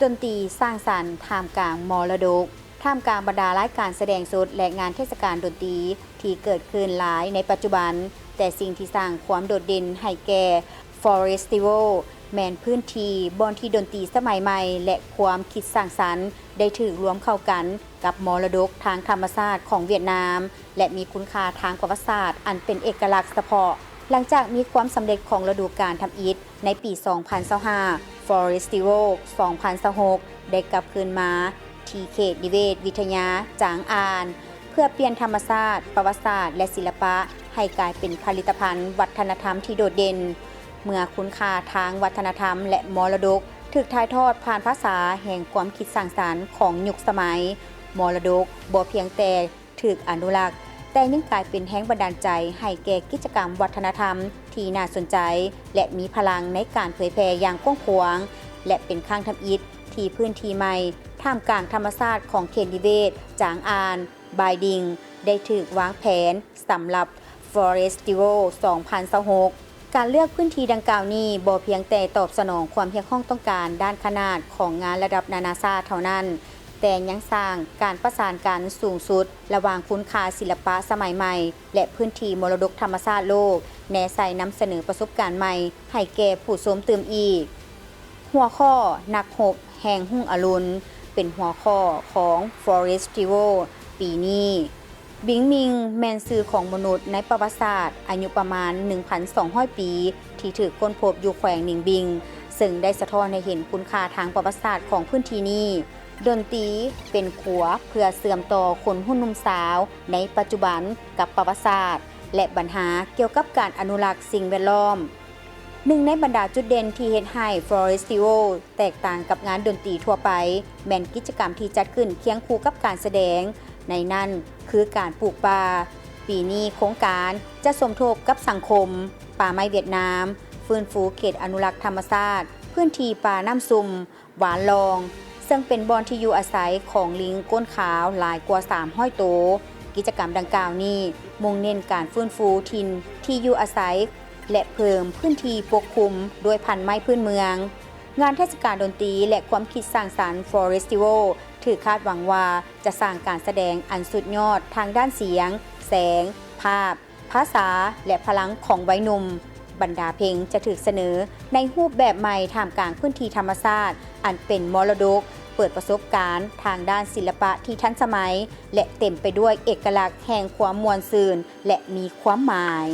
ดนตรีสร้างสรรค์ท่ามกลางมรดกท่ามกลางบรรดารายการแสดงสดและงานเทศกาลดนตรีที่เกิดขึ้นหลายในปัจจุบันแต่สิ่งที่สร้างความโดดเด่นให้แก่ Forestival แมนพื้นที่บอนที่ดนตรีสมัยใหม่และความคิดสร้างสรรค์ได้ถูกรวมเข้ากันกับมรดกทางธรรมชาติของเวียดนามและมีคุณค่าทางประวัติศาสตร์อันเป็นเอกลักษณ์เฉพาะหลังจากมีความสำเร็จของฤดูกาลทำอิฐในปี 2025 Forestival 2026 ได้กลับคืนมาที่เขตนิเวศวิทยาจางอานเพื่อเปลี่ยนธรรมชาติประวัติศาสตร์และศิลปะให้กลายเป็นผลิตภัณฑ์วัฒนธรรมที่โดดเด่นเมื่อคุณค่าทางวัฒนธรรมและมรดกถูกถ่ายทอดผ่านภาษาแห่งความคิดสร้างสรรค์ของยุคสมัยมรดกบ่เพียงแต่ถูกอนุรักษ์แต่ยังกลายเป็นแรงบันดาลใจให้แก่กิจกรรมวัฒนธรรมที่น่าสนใจและมีพลังในการเผยแพร่อย่างกว้างขวางและเป็นข้างทำอิฐที่พื้นที่ใหม่ท่ามกลางธรรมชาติของเขตนิเวศจางอานบายดิงได้ถูกวางแผนสำหรับ Forestival 2026 การเลือกพื้นที่ดังกล่าวนี้บ่เพียงแต่ตอบสนองความเพียงต้องการด้านขนาดของงานระดับนานาชาติเท่านั้นแต่ยังสร้างการประสานกันสูงสุดระหว่างคุณค่าศิลปะสมัยใหม่และพื้นที่มรดกธรรมชาติโลกแนใส่นำเสนอประสบการณ์ใหม่ให้แก่ผู้ชมตื่มอีกหัวข้อนักรบแห่งรุ่งอรุณเป็นหัวข้อของ Forestival ปีนี้บิงมิงแม่นชื่อของมนุษย์ในประวัติศาสตร์อายุประมาณ 1,200 ปีที่ถูกค้นพบอยู่แขวงหนิงบิงซึ่งได้สะท้อนให้เห็นคุณค่าทางประวัติศาสตร์ของพื้นที่นี้ดนตรีเป็นขัวเพื่อเสื่อมต่อคนหุ่นนุ่มสาวในปัจจุบันกับประวัติศาสตร์และปัญหาเกี่ยวกับการอนุรักษ์สิ่งแวดล้อมหนึ่งในบรรดาจุดเด่นที่เฮ็ดให้ Forestival แตกต่างกับงานดนตรีทั่วไปแม่นกิจกรรมที่จัดขึ้นเคียงคู่กับการแสดงในนั้นคือการปลูกป่าปีนี้โครงการจะสมทบกับสังคมป่าไม้เวียดนามฟื้นฟูเขตอนุรักษ์ธรรมชาติพื้นที่ป่าน้ำซุมหวานลองซึ่งเป็นบอนที่อยู่อาศัยของลิงก้นขาวหลายกว่า300 ตัวกิจกรรมดังกล่าวนี้มุ่งเน้นการฟื้นฟูถิ่นที่อยู่อาศัยและเพิ่มพื้นที่ปกคลุมด้วยพันธุ์ไม้พื้นเมืองงานเทศกาลดนตรีและความคิดสร้างสรรค์ Forestival ถือคาดหวังว่าจะสร้างการแสดงอันสุดยอดทางด้านเสียงแสงภาพภาษาและพลังของวัยหนุ่มบรรดาเพลงจะถูกเสนอในรูปแบบใหม่ท่ามกลางพื้นที่ธรรมชาติอันเป็นมรดกเปิดประสบการณ์ทางด้านศิลปะที่ทันสมัยและเต็มไปด้วยเอกลักษณ์แห่งความม่วนซื่นและมีความหมาย